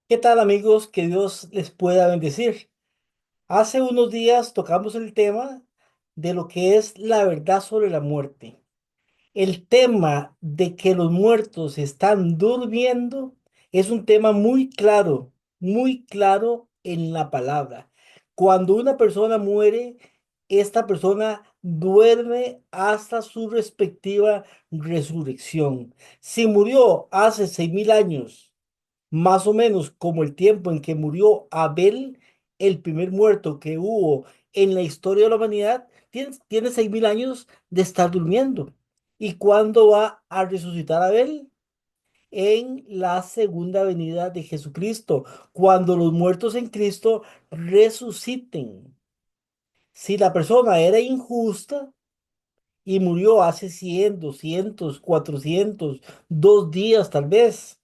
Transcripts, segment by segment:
¿Qué tal, amigos? Que Dios les pueda bendecir. Hace unos días tocamos el tema de lo que es la verdad sobre la muerte. El tema de que los muertos están durmiendo es un tema muy claro en la palabra. Cuando una persona muere, esta persona duerme hasta su respectiva resurrección. Si murió hace 6.000 años, más o menos como el tiempo en que murió Abel, el primer muerto que hubo en la historia de la humanidad, tiene 6.000 años de estar durmiendo. ¿Y cuándo va a resucitar Abel? En la segunda venida de Jesucristo, cuando los muertos en Cristo resuciten. Si la persona era injusta y murió hace 100, 200, 400, 2 días tal vez,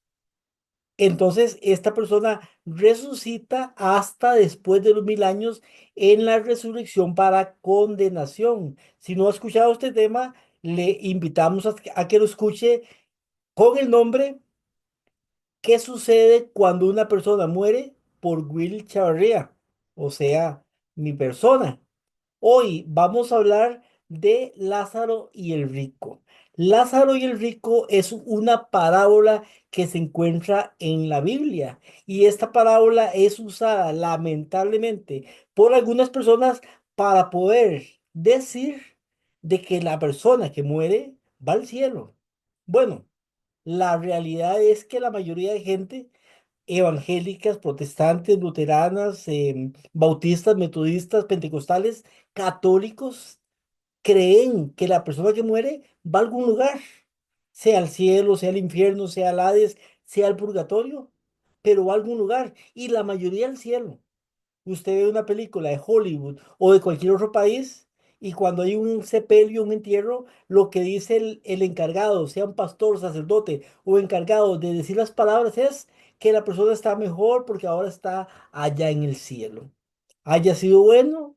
entonces, esta persona resucita hasta después de los 1.000 años en la resurrección para condenación. Si no ha escuchado este tema, le invitamos a que lo escuche con el nombre ¿Qué sucede cuando una persona muere? Por Will Chavarría, o sea, mi persona. Hoy vamos a hablar de Lázaro y el rico. Lázaro y el rico es una parábola que se encuentra en la Biblia y esta parábola es usada lamentablemente por algunas personas para poder decir de que la persona que muere va al cielo. Bueno, la realidad es que la mayoría de gente evangélicas, protestantes, luteranas, bautistas, metodistas, pentecostales, católicos, creen que la persona que muere va a algún lugar, sea al cielo, sea al infierno, sea al Hades, sea al purgatorio, pero va a algún lugar, y la mayoría al cielo. Usted ve una película de Hollywood o de cualquier otro país y cuando hay un sepelio, un entierro, lo que dice el encargado, sea un pastor, sacerdote o encargado de decir las palabras es que la persona está mejor porque ahora está allá en el cielo. Haya sido bueno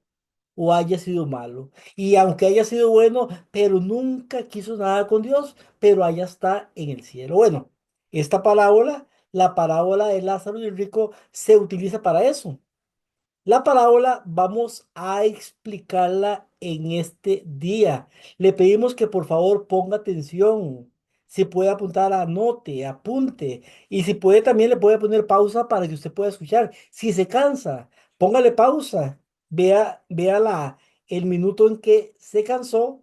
o haya sido malo. Y aunque haya sido bueno, pero nunca quiso nada con Dios, pero allá está en el cielo. Bueno, esta parábola, la parábola de Lázaro y el rico, se utiliza para eso. La parábola vamos a explicarla en este día. Le pedimos que por favor ponga atención. Si puede apuntar, anote, apunte. Y si puede, también le puede poner pausa para que usted pueda escuchar. Si se cansa, póngale pausa. Vea el minuto en que se cansó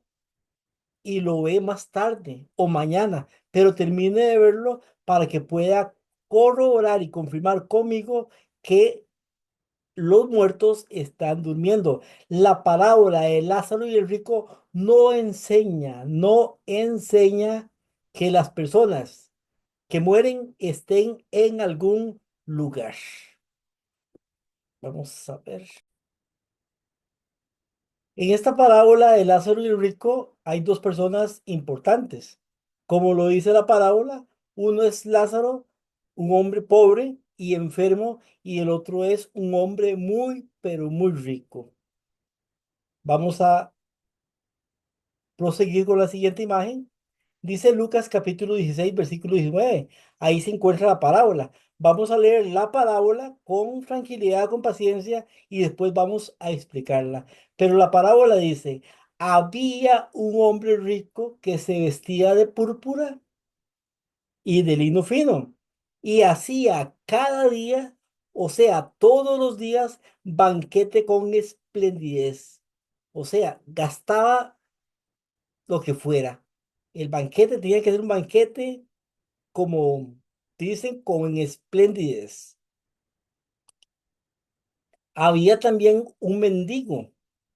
y lo ve más tarde o mañana. Pero termine de verlo para que pueda corroborar y confirmar conmigo que los muertos están durmiendo. La parábola de Lázaro y el rico no enseña que las personas que mueren estén en algún lugar. Vamos a ver. En esta parábola de Lázaro y el rico hay dos personas importantes. Como lo dice la parábola, uno es Lázaro, un hombre pobre y enfermo, y el otro es un hombre muy, pero muy rico. Vamos a proseguir con la siguiente imagen. Dice Lucas capítulo 16 versículo 19. Ahí se encuentra la parábola. Vamos a leer la parábola con tranquilidad, con paciencia y después vamos a explicarla. Pero la parábola dice, había un hombre rico que se vestía de púrpura y de lino fino y hacía cada día, o sea, todos los días, banquete con esplendidez. O sea, gastaba lo que fuera. El banquete tenía que ser un banquete como dicen, con esplendidez. Había también un mendigo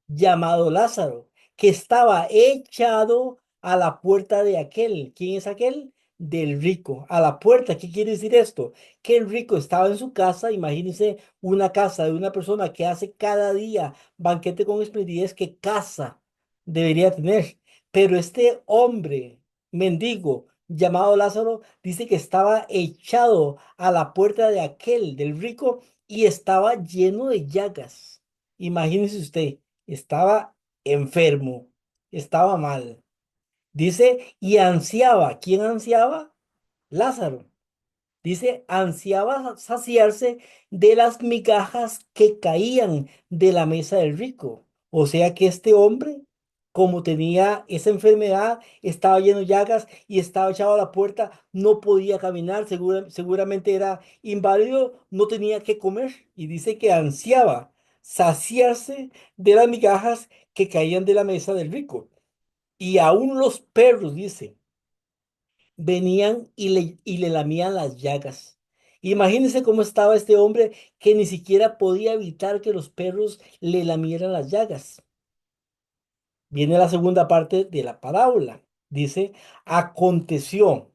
llamado Lázaro que estaba echado a la puerta de aquel. ¿Quién es aquel? Del rico. A la puerta. ¿Qué quiere decir esto? Que el rico estaba en su casa. Imagínense una casa de una persona que hace cada día banquete con esplendidez. ¿Qué casa debería tener? Pero este hombre mendigo llamado Lázaro dice que estaba echado a la puerta de aquel, del rico, y estaba lleno de llagas. Imagínese usted, estaba enfermo, estaba mal. Dice, y ansiaba. ¿Quién ansiaba? Lázaro. Dice, ansiaba saciarse de las migajas que caían de la mesa del rico. O sea que este hombre, como tenía esa enfermedad, estaba lleno de llagas y estaba echado a la puerta, no podía caminar, seguramente era inválido, no tenía que comer. Y dice que ansiaba saciarse de las migajas que caían de la mesa del rico. Y aún los perros, dice, venían y le lamían las llagas. Imagínense cómo estaba este hombre que ni siquiera podía evitar que los perros le lamieran las llagas. Viene la segunda parte de la parábola. Dice, aconteció.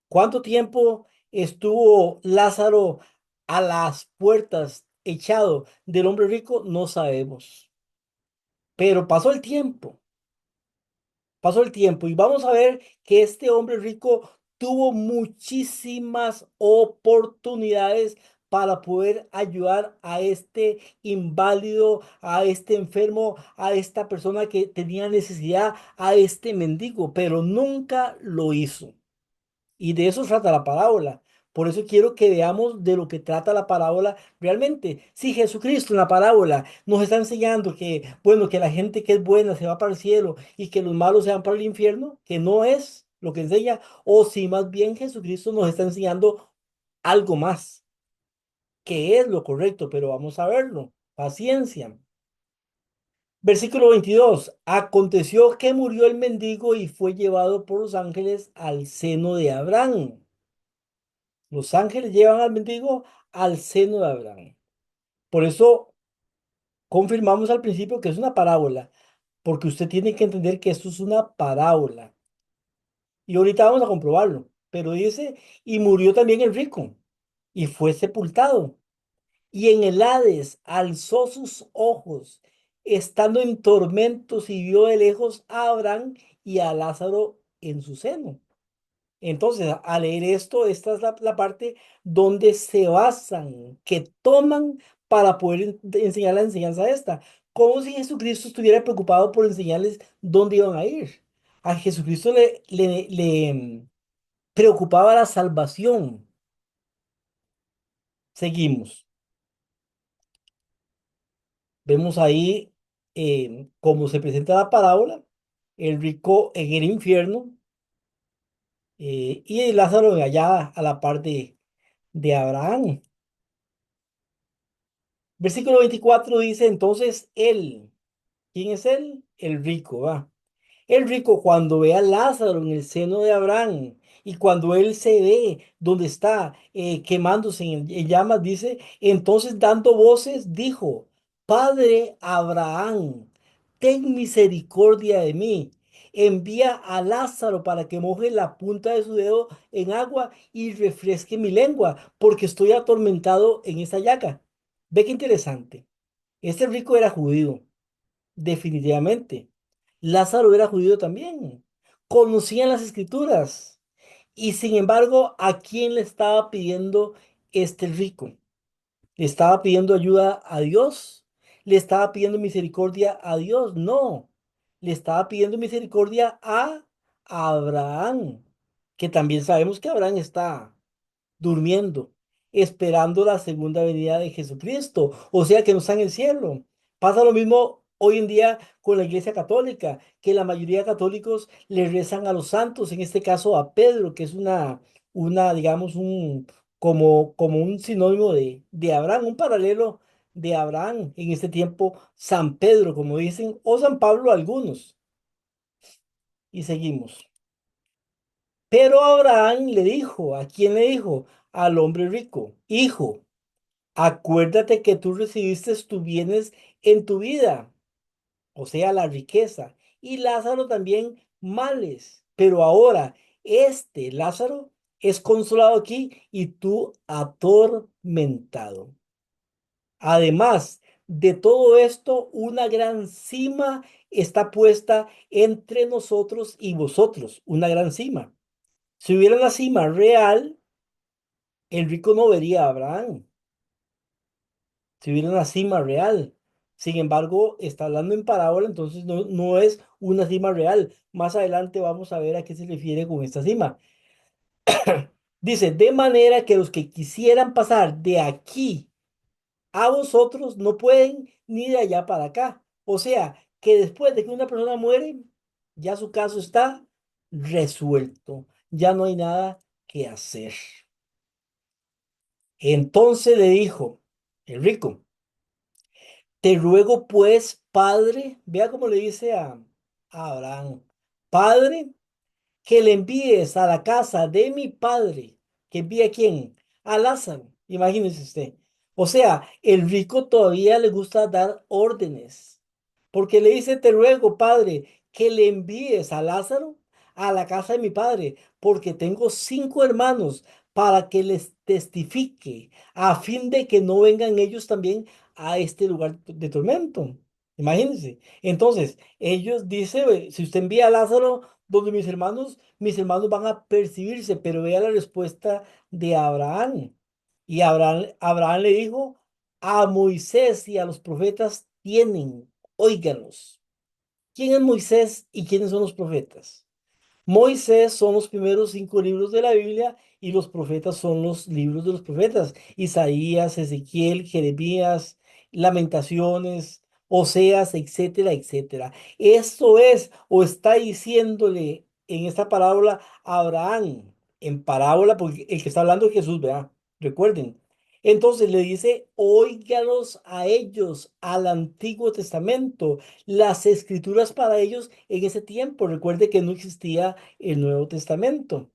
¿Cuánto tiempo estuvo Lázaro a las puertas echado del hombre rico? No sabemos. Pero pasó el tiempo y vamos a ver que este hombre rico tuvo muchísimas oportunidades para poder ayudar a este inválido, a este enfermo, a esta persona que tenía necesidad, a este mendigo, pero nunca lo hizo. Y de eso trata la parábola. Por eso quiero que veamos de lo que trata la parábola realmente. Si Jesucristo en la parábola nos está enseñando que, bueno, que la gente que es buena se va para el cielo y que los malos se van para el infierno, que no es lo que enseña, o si más bien Jesucristo nos está enseñando algo más, que es lo correcto, pero vamos a verlo. Paciencia. Versículo 22. Aconteció que murió el mendigo y fue llevado por los ángeles al seno de Abraham. Los ángeles llevan al mendigo al seno de Abraham. Por eso confirmamos al principio que es una parábola, porque usted tiene que entender que esto es una parábola. Y ahorita vamos a comprobarlo. Pero dice, y murió también el rico, y fue sepultado. Y en el Hades alzó sus ojos, estando en tormentos, y vio de lejos a Abraham y a Lázaro en su seno. Entonces, al leer esto, esta es la parte donde se basan, que toman para poder enseñar la enseñanza esta. Como si Jesucristo estuviera preocupado por enseñarles dónde iban a ir. A Jesucristo le preocupaba la salvación. Seguimos. Vemos ahí cómo se presenta la parábola, el rico en el infierno y Lázaro allá a la par de Abraham. Versículo 24 dice, entonces él, ¿quién es él? El rico, va. El rico cuando ve a Lázaro en el seno de Abraham y cuando él se ve donde está quemándose en llamas, dice, entonces dando voces, dijo, Padre Abraham, ten misericordia de mí. Envía a Lázaro para que moje la punta de su dedo en agua y refresque mi lengua, porque estoy atormentado en esa llaga. Ve qué interesante. Este rico era judío. Definitivamente. Lázaro era judío también. Conocían las escrituras. Y sin embargo, ¿a quién le estaba pidiendo este rico? ¿Le estaba pidiendo ayuda a Dios? ¿Le estaba pidiendo misericordia a Dios? No. Le estaba pidiendo misericordia a Abraham, que también sabemos que Abraham está durmiendo, esperando la segunda venida de Jesucristo, o sea que no está en el cielo. Pasa lo mismo hoy en día con la Iglesia Católica, que la mayoría de católicos le rezan a los santos, en este caso a Pedro, que es digamos, como un sinónimo de Abraham, un paralelo de Abraham, en este tiempo San Pedro, como dicen, o San Pablo algunos. Y seguimos. Pero Abraham le dijo, ¿a quién le dijo? Al hombre rico, hijo, acuérdate que tú recibiste tus bienes en tu vida, o sea, la riqueza, y Lázaro también males. Pero ahora, este Lázaro es consolado aquí y tú atormentado. Además de todo esto, una gran cima está puesta entre nosotros y vosotros, una gran cima. Si hubiera una cima real, el rico no vería a Abraham. Si hubiera una cima real. Sin embargo, está hablando en parábola, entonces no es una cima real. Más adelante vamos a ver a qué se refiere con esta cima. Dice, de manera que los que quisieran pasar de aquí a vosotros no pueden ni de allá para acá. O sea, que después de que una persona muere, ya su caso está resuelto. Ya no hay nada que hacer. Entonces le dijo el rico, te ruego pues, padre, vea cómo le dice a Abraham, padre, que le envíes a la casa de mi padre, que envíe a quién, a Lázaro, imagínese usted. O sea, el rico todavía le gusta dar órdenes, porque le dice, te ruego, padre, que le envíes a Lázaro a la casa de mi padre, porque tengo 5 hermanos para que les testifique, a fin de que no vengan ellos también a este lugar de tormento. Imagínense. Entonces, ellos dicen, si usted envía a Lázaro donde mis hermanos van a percibirse, pero vea la respuesta de Abraham. Y Abraham le dijo, a Moisés y a los profetas tienen, óiganos. ¿Quién es Moisés y quiénes son los profetas? Moisés son los primeros 5 libros de la Biblia y los profetas son los libros de los profetas. Isaías, Ezequiel, Jeremías, Lamentaciones, Oseas, etcétera, etcétera. Esto es, o está diciéndole en esta parábola a Abraham, en parábola, porque el que está hablando es Jesús, ¿verdad? Recuerden. Entonces le dice, óigalos a ellos, al Antiguo Testamento, las escrituras para ellos en ese tiempo. Recuerde que no existía el Nuevo Testamento.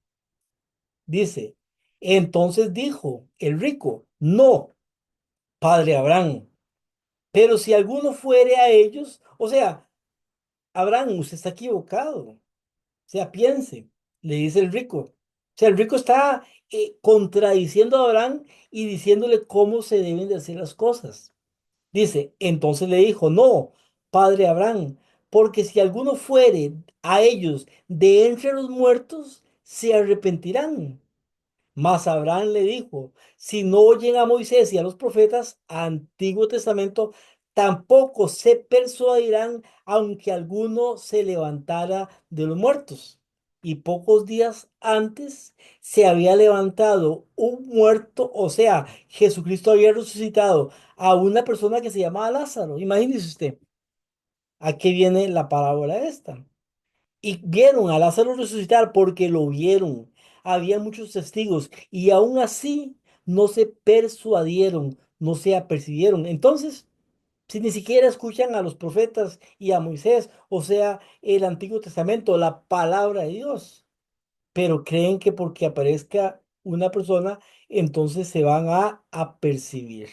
Dice, entonces dijo el rico, no, padre Abraham, pero si alguno fuere a ellos, o sea, Abraham, usted está equivocado. O sea, piense, le dice el rico. O sea, el rico está contradiciendo a Abraham y diciéndole cómo se deben de hacer las cosas. Dice, entonces le dijo, no, padre Abraham, porque si alguno fuere a ellos de entre los muertos, se arrepentirán. Mas Abraham le dijo, si no oyen a Moisés y a los profetas, Antiguo Testamento, tampoco se persuadirán, aunque alguno se levantara de los muertos. Y pocos días antes se había levantado un muerto, o sea, Jesucristo había resucitado a una persona que se llamaba Lázaro. Imagínese usted, ¿a qué viene la parábola esta? Y vieron a Lázaro resucitar porque lo vieron. Había muchos testigos y aún así no se persuadieron, no se apercibieron. Entonces, si ni siquiera escuchan a los profetas y a Moisés, o sea, el Antiguo Testamento, la palabra de Dios, pero creen que porque aparezca una persona, entonces se van a apercibir.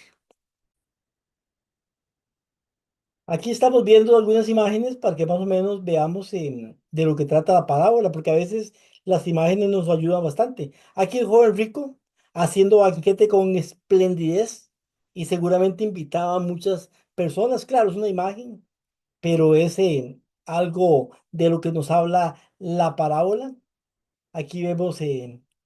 Aquí estamos viendo algunas imágenes para que más o menos veamos de lo que trata la parábola, porque a veces las imágenes nos ayudan bastante. Aquí el joven rico haciendo banquete con esplendidez y seguramente invitaba a muchas personas. Claro, es una imagen, pero es algo de lo que nos habla la parábola. Aquí vemos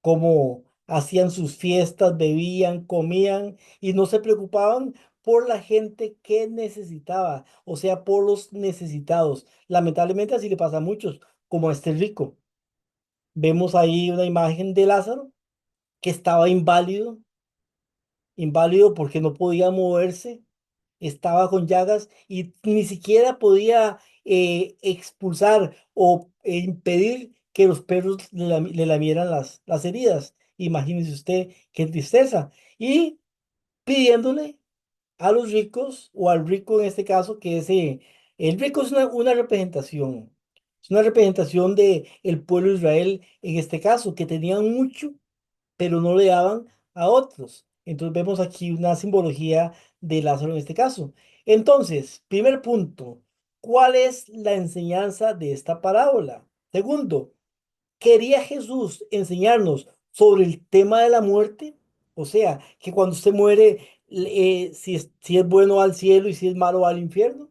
cómo hacían sus fiestas, bebían, comían y no se preocupaban por la gente que necesitaba, o sea, por los necesitados. Lamentablemente así le pasa a muchos, como a este rico. Vemos ahí una imagen de Lázaro que estaba inválido, inválido porque no podía moverse, estaba con llagas y ni siquiera podía expulsar o impedir que los perros le lamieran las heridas. Imagínese usted qué tristeza. Y pidiéndole a los ricos, o al rico en este caso, que el rico es una representación. Es una representación de el pueblo de Israel en este caso, que tenían mucho pero no le daban a otros. Entonces vemos aquí una simbología de Lázaro en este caso. Entonces, primer punto, ¿cuál es la enseñanza de esta parábola? Segundo, ¿quería Jesús enseñarnos sobre el tema de la muerte? O sea, que cuando usted muere, si es bueno va al cielo y si es malo va al infierno.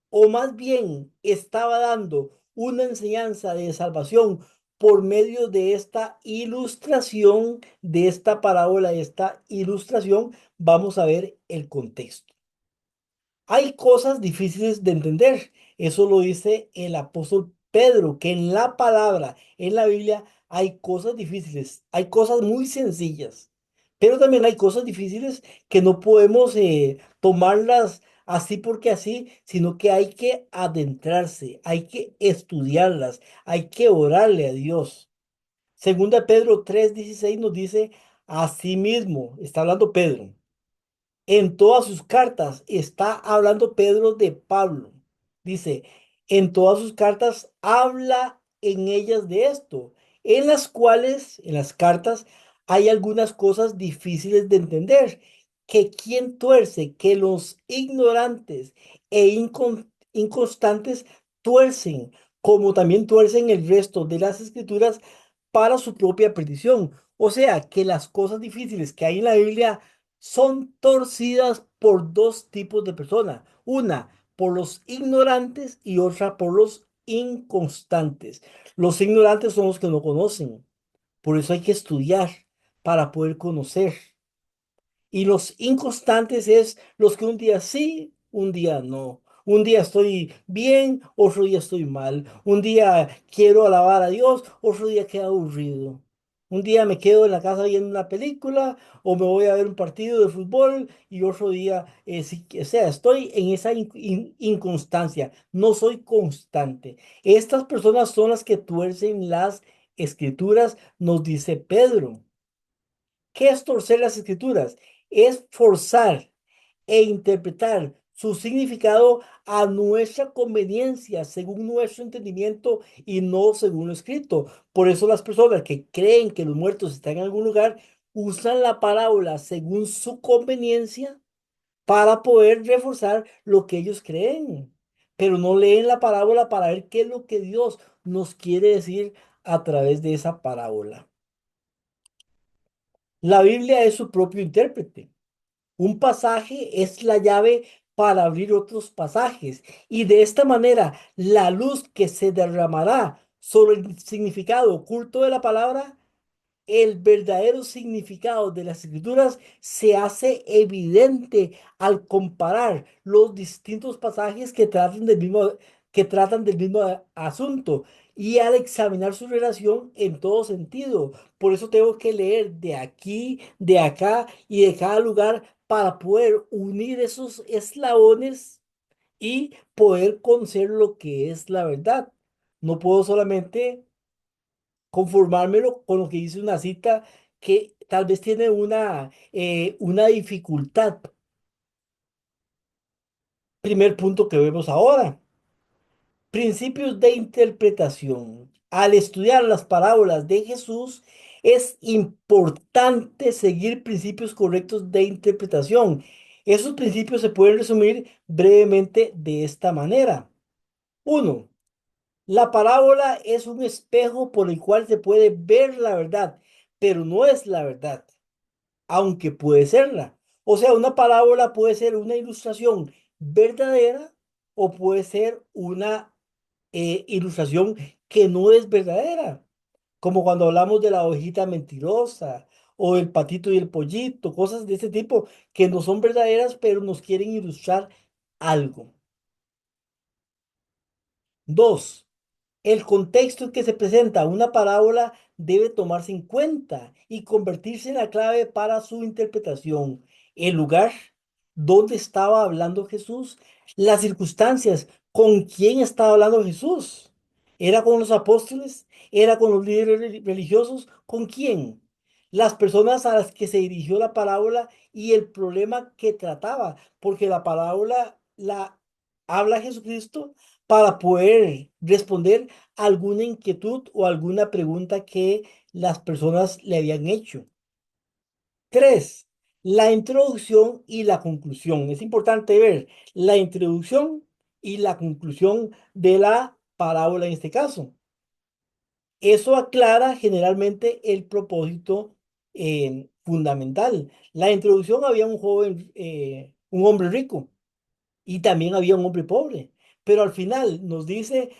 O más bien estaba dando una enseñanza de salvación por medio de esta ilustración, de esta parábola, de esta ilustración, vamos a ver el contexto. Hay cosas difíciles de entender. Eso lo dice el apóstol Pedro, que en la palabra, en la Biblia, hay cosas difíciles, hay cosas muy sencillas, pero también hay cosas difíciles que no podemos tomarlas así porque así, sino que hay que adentrarse, hay que estudiarlas, hay que orarle a Dios. Segunda Pedro 3:16 nos dice, asimismo, está hablando Pedro. En todas sus cartas está hablando Pedro de Pablo. Dice, en todas sus cartas habla en ellas de esto, en las cuales, en las cartas, hay algunas cosas difíciles de entender, que quien tuerce, que los ignorantes e inconstantes tuercen, como también tuercen el resto de las escrituras para su propia perdición. O sea, que las cosas difíciles que hay en la Biblia son torcidas por dos tipos de personas. Una por los ignorantes y otra por los inconstantes. Los ignorantes son los que no conocen. Por eso hay que estudiar para poder conocer. Y los inconstantes es los que un día sí, un día no. Un día estoy bien, otro día estoy mal. Un día quiero alabar a Dios, otro día quedo aburrido. Un día me quedo en la casa viendo una película o me voy a ver un partido de fútbol y otro día, sí, o sea, estoy en esa inconstancia. No soy constante. Estas personas son las que tuercen las escrituras, nos dice Pedro. ¿Qué es torcer las escrituras? Es forzar e interpretar su significado a nuestra conveniencia, según nuestro entendimiento y no según lo escrito. Por eso las personas que creen que los muertos están en algún lugar usan la parábola según su conveniencia para poder reforzar lo que ellos creen, pero no leen la parábola para ver qué es lo que Dios nos quiere decir a través de esa parábola. La Biblia es su propio intérprete. Un pasaje es la llave para abrir otros pasajes y de esta manera la luz que se derramará sobre el significado oculto de la palabra, el verdadero significado de las escrituras se hace evidente al comparar los distintos pasajes que tratan del mismo asunto y al examinar su relación en todo sentido. Por eso tengo que leer de aquí, de acá y de cada lugar para poder unir esos eslabones y poder conocer lo que es la verdad. No puedo solamente conformármelo con lo que dice una cita que tal vez tiene una dificultad. Primer punto que vemos ahora, principios de interpretación. Al estudiar las parábolas de Jesús, es importante seguir principios correctos de interpretación. Esos principios se pueden resumir brevemente de esta manera. Uno, la parábola es un espejo por el cual se puede ver la verdad, pero no es la verdad, aunque puede serla. O sea, una parábola puede ser una ilustración verdadera o puede ser una ilustración que no es verdadera, como cuando hablamos de la ovejita mentirosa o el patito y el pollito, cosas de ese tipo que no son verdaderas, pero nos quieren ilustrar algo. Dos, el contexto en que se presenta una parábola debe tomarse en cuenta y convertirse en la clave para su interpretación. El lugar donde estaba hablando Jesús, las circunstancias, con quién estaba hablando Jesús. ¿Era con los apóstoles? ¿Era con los líderes religiosos? ¿Con quién? Las personas a las que se dirigió la parábola y el problema que trataba, porque la parábola la habla Jesucristo para poder responder alguna inquietud o alguna pregunta que las personas le habían hecho. Tres, la introducción y la conclusión. Es importante ver la introducción y la conclusión de la parábola en este caso. Eso aclara generalmente el propósito fundamental. La introducción había un joven, un hombre rico y también había un hombre pobre. Pero al final nos dice,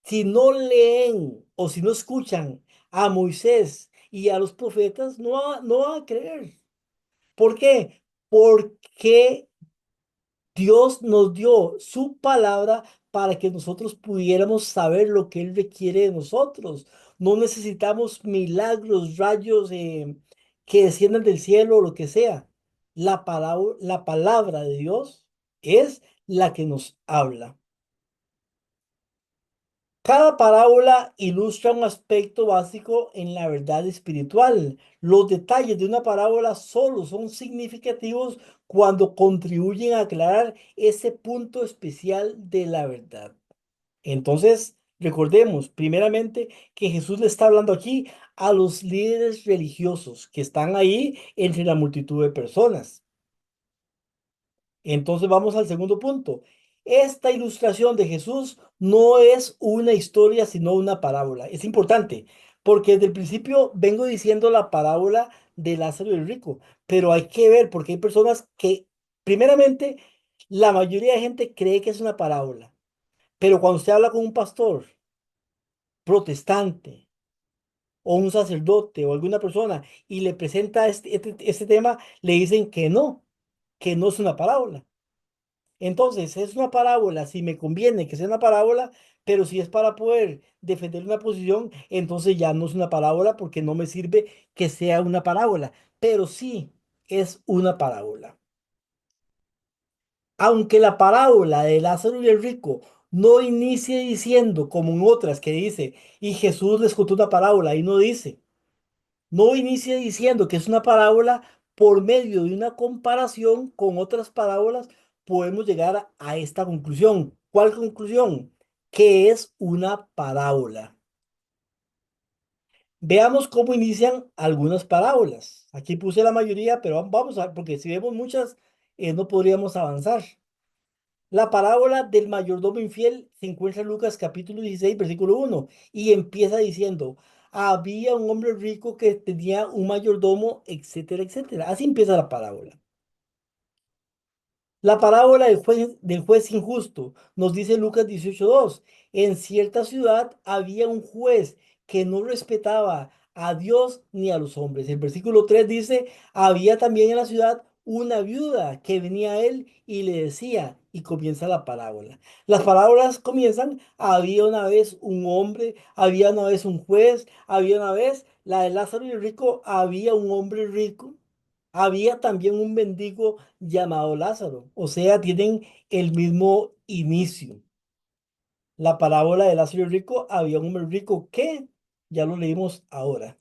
si no leen o si no escuchan a Moisés y a los profetas, no van a creer. ¿Por qué? Porque Dios nos dio su palabra para que nosotros pudiéramos saber lo que Él requiere de nosotros. No necesitamos milagros, rayos que desciendan del cielo o lo que sea. La palabra de Dios es la que nos habla. Cada parábola ilustra un aspecto básico en la verdad espiritual. Los detalles de una parábola solo son significativos cuando contribuyen a aclarar ese punto especial de la verdad. Entonces, recordemos primeramente que Jesús le está hablando aquí a los líderes religiosos que están ahí entre la multitud de personas. Entonces vamos al segundo punto. Esta ilustración de Jesús no es una historia, sino una parábola. Es importante, porque desde el principio vengo diciendo la parábola de Lázaro y el rico, pero hay que ver, porque hay personas que, primeramente, la mayoría de gente cree que es una parábola, pero cuando usted habla con un pastor protestante o un sacerdote o alguna persona y le presenta este tema, le dicen que no es una parábola. Entonces, es una parábola, si me conviene que sea una parábola, pero si es para poder defender una posición, entonces ya no es una parábola porque no me sirve que sea una parábola, pero sí es una parábola. Aunque la parábola de Lázaro y el rico no inicie diciendo, como en otras que dice, y Jesús les contó una parábola, y no dice. No inicia diciendo que es una parábola, por medio de una comparación con otras parábolas, podemos llegar a esta conclusión. ¿Cuál conclusión? Que es una parábola. Veamos cómo inician algunas parábolas. Aquí puse la mayoría, pero vamos a ver, porque si vemos muchas, no podríamos avanzar. La parábola del mayordomo infiel se encuentra en Lucas capítulo 16 versículo 1 y empieza diciendo, había un hombre rico que tenía un mayordomo, etcétera, etcétera. Así empieza la parábola. La parábola del juez injusto nos dice Lucas 18:2. En cierta ciudad había un juez que no respetaba a Dios ni a los hombres. El versículo 3 dice, había también en la ciudad una viuda que venía a él y le decía, y comienza la parábola. Las parábolas comienzan, había una vez un hombre, había una vez un juez, había una vez la de Lázaro y el rico, había un hombre rico. Había también un mendigo llamado Lázaro. O sea, tienen el mismo inicio. La parábola de Lázaro y el rico, había un hombre rico que ya lo leímos ahora.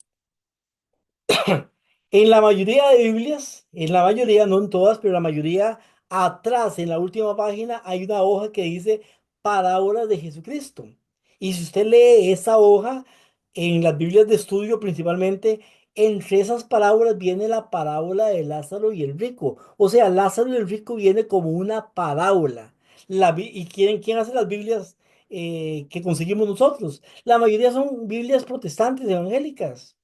En la mayoría de Biblias, en la mayoría, no en todas, pero en la mayoría, atrás, en la última página, hay una hoja que dice Parábolas de Jesucristo. Y si usted lee esa hoja, en las Biblias de estudio principalmente, entre esas parábolas viene la parábola de Lázaro y el rico. O sea, Lázaro y el rico viene como una parábola. ¿Y quién hace las Biblias que conseguimos nosotros? La mayoría son Biblias protestantes, evangélicas.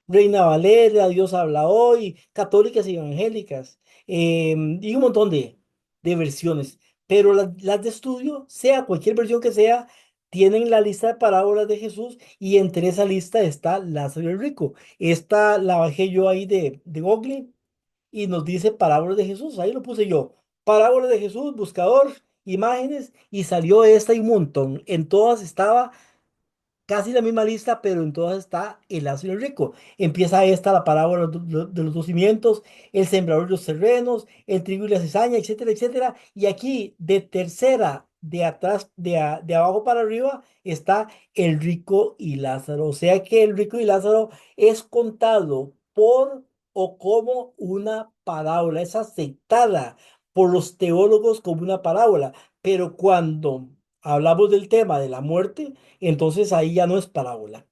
Reina Valera, Dios habla hoy, católicas y evangélicas, y un montón de versiones. Pero las de estudio, sea cualquier versión que sea, tienen la lista de parábolas de Jesús y entre esa lista está Lázaro el Rico. Esta la bajé yo ahí de Google y nos dice parábolas de Jesús. Ahí lo puse yo. Parábolas de Jesús, buscador, imágenes, y salió esta y un montón. En todas estaba casi la misma lista, pero en todas está el Lázaro y el rico. Empieza esta la parábola de los dos cimientos, el sembrador de los terrenos, el trigo y la cizaña, etcétera, etcétera. Y aquí, de tercera, de atrás, de abajo para arriba, está el rico y Lázaro. O sea que el rico y Lázaro es contado por o como una parábola, es aceptada por los teólogos como una parábola. Pero cuando hablamos del tema de la muerte, entonces ahí ya no es parábola.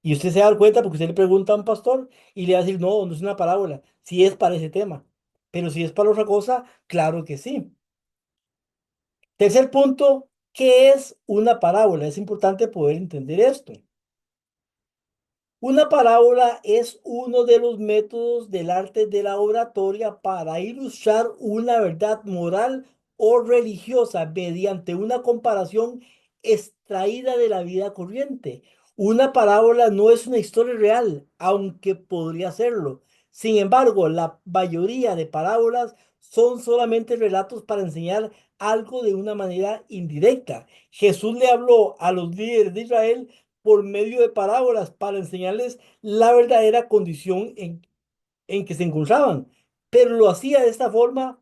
Y usted se da cuenta porque usted le pregunta a un pastor y le va a decir, no, no es una parábola, si es para ese tema. Pero si es para otra cosa, claro que sí. Tercer punto, ¿qué es una parábola? Es importante poder entender esto. Una parábola es uno de los métodos del arte de la oratoria para ilustrar una verdad moral o religiosa mediante una comparación extraída de la vida corriente. Una parábola no es una historia real, aunque podría serlo. Sin embargo, la mayoría de parábolas son solamente relatos para enseñar algo de una manera indirecta. Jesús le habló a los líderes de Israel por medio de parábolas para enseñarles la verdadera condición en que se encontraban, pero lo hacía de esta forma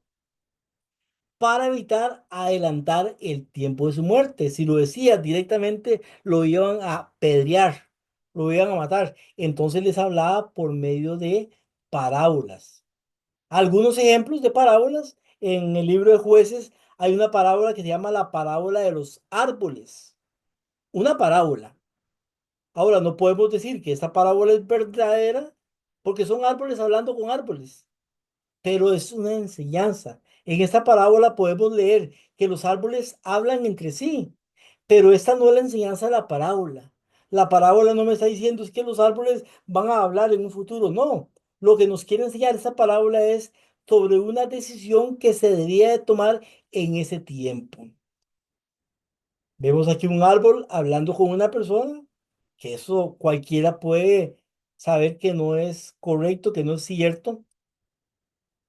para evitar adelantar el tiempo de su muerte. Si lo decía directamente, lo iban a apedrear, lo iban a matar. Entonces les hablaba por medio de parábolas. Algunos ejemplos de parábolas en el libro de Jueces hay una parábola que se llama la parábola de los árboles. Una parábola. Ahora, no podemos decir que esta parábola es verdadera porque son árboles hablando con árboles, pero es una enseñanza. En esta parábola podemos leer que los árboles hablan entre sí, pero esta no es la enseñanza de la parábola. La parábola no me está diciendo es que los árboles van a hablar en un futuro, no. Lo que nos quiere enseñar esta parábola es sobre una decisión que se debería de tomar en ese tiempo. Vemos aquí un árbol hablando con una persona, que eso cualquiera puede saber que no es correcto, que no es cierto.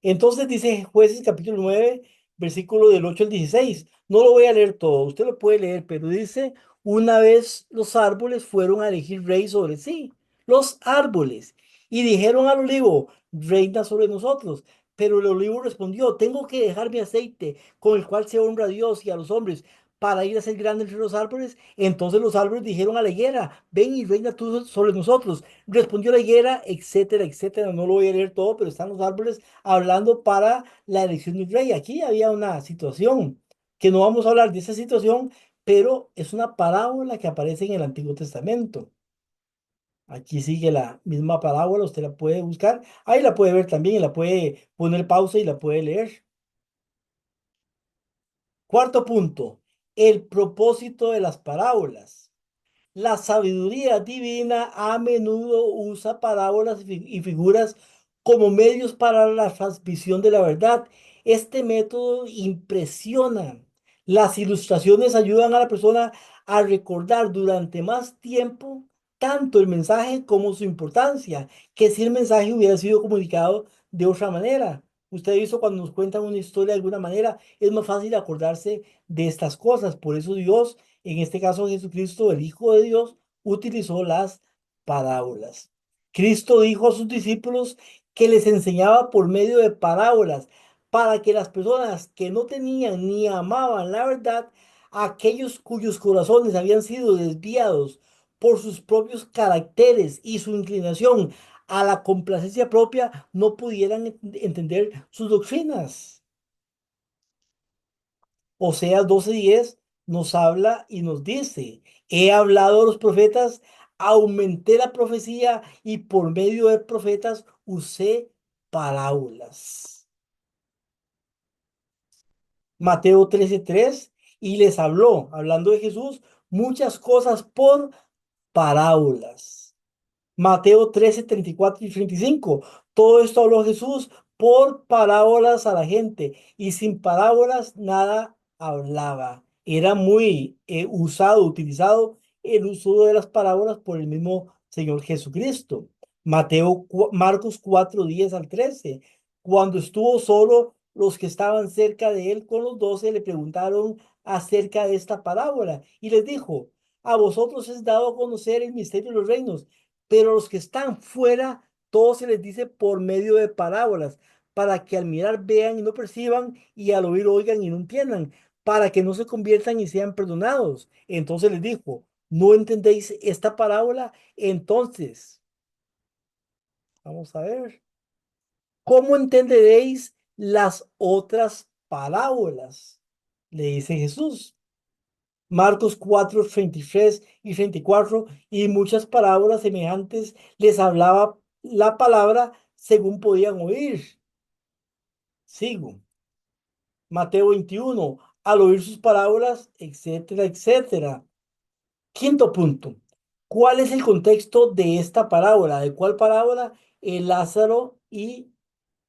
Entonces dice Jueces capítulo 9 versículo del 8 al 16. No lo voy a leer todo, usted lo puede leer, pero dice, una vez los árboles fueron a elegir rey sobre sí, los árboles, y dijeron al olivo, reina sobre nosotros. Pero el olivo respondió, tengo que dejar mi aceite, con el cual se honra a Dios y a los hombres, para ir a ser grande entre los árboles. Entonces los árboles dijeron a la higuera, ven y reina tú sobre nosotros. Respondió la higuera, etcétera, etcétera. No lo voy a leer todo, pero están los árboles hablando para la elección de un rey. Aquí había una situación que no vamos a hablar de esa situación, pero es una parábola que aparece en el Antiguo Testamento. Aquí sigue la misma parábola, usted la puede buscar, ahí la puede ver también, y la puede poner pausa y la puede leer. Cuarto punto, el propósito de las parábolas. La sabiduría divina a menudo usa parábolas y figuras como medios para la transmisión de la verdad. Este método impresiona. Las ilustraciones ayudan a la persona a recordar durante más tiempo tanto el mensaje como su importancia, que si el mensaje hubiera sido comunicado de otra manera. Usted ha visto cuando nos cuentan una historia de alguna manera, es más fácil acordarse de estas cosas. Por eso Dios, en este caso Jesucristo, el Hijo de Dios, utilizó las parábolas. Cristo dijo a sus discípulos que les enseñaba por medio de parábolas para que las personas que no tenían ni amaban la verdad, aquellos cuyos corazones habían sido desviados por sus propios caracteres y su inclinación a la complacencia propia, no pudieran entender sus doctrinas. Oseas 12:10 nos habla y nos dice, he hablado a los profetas, aumenté la profecía y por medio de profetas usé parábolas. Mateo 13:3 y les habló, hablando de Jesús, muchas cosas por parábolas. Mateo 13:34 y 35. Todo esto habló Jesús por parábolas a la gente y sin parábolas nada hablaba. Era muy usado, utilizado el uso de las parábolas por el mismo Señor Jesucristo. Marcos 4:10 al 13. Cuando estuvo solo, los que estaban cerca de él con los 12 le preguntaron acerca de esta parábola y les dijo, a vosotros es dado a conocer el misterio de los reinos, pero a los que están fuera, todo se les dice por medio de parábolas, para que al mirar vean y no perciban, y al oír oigan y no entiendan, para que no se conviertan y sean perdonados. Entonces les dijo, ¿no entendéis esta parábola? Entonces, vamos a ver, ¿cómo entenderéis las otras parábolas? Le dice Jesús. Marcos 4:33 y 34 y muchas parábolas semejantes les hablaba la palabra según podían oír. Sigo. Mateo 21, al oír sus parábolas, etcétera, etcétera. Quinto punto. ¿Cuál es el contexto de esta parábola? ¿De cuál parábola? El Lázaro y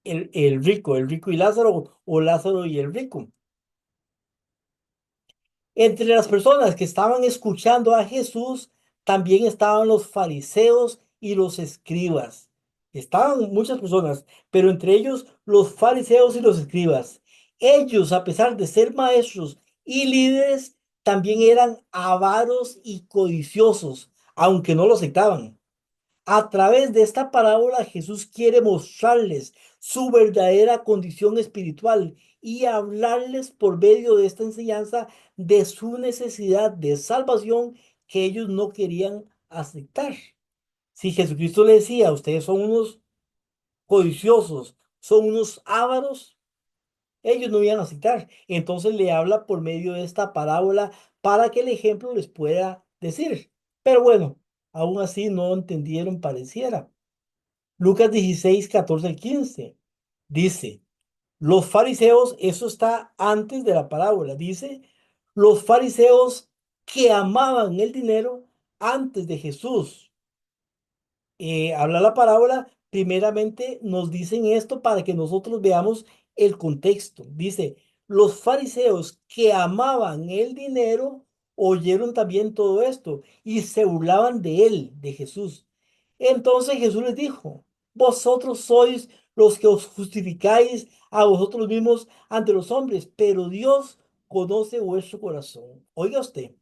el rico y Lázaro, o Lázaro y el rico. Entre las personas que estaban escuchando a Jesús, también estaban los fariseos y los escribas. Estaban muchas personas, pero entre ellos los fariseos y los escribas. Ellos, a pesar de ser maestros y líderes, también eran avaros y codiciosos. aunque no lo aceptaban. A través de esta parábola, Jesús quiere mostrarles su verdadera condición espiritual y hablarles por medio de esta enseñanza de su necesidad de salvación que ellos no querían aceptar. Si Jesucristo le decía, ustedes son unos codiciosos, son unos ávaros, ellos no iban a aceptar. Entonces le habla por medio de esta parábola para que el ejemplo les pueda decir. Pero bueno, aún así no entendieron, pareciera. Lucas 16 14 al 15 dice, los fariseos, eso está antes de la parábola, dice, los fariseos que amaban el dinero antes de Jesús habla la parábola, primeramente nos dicen esto para que nosotros veamos el contexto. Dice, los fariseos que amaban el dinero oyeron también todo esto y se burlaban de él, de Jesús. Entonces Jesús les dijo, vosotros sois los que os justificáis a vosotros mismos ante los hombres, pero Dios conoce vuestro corazón. Oiga usted.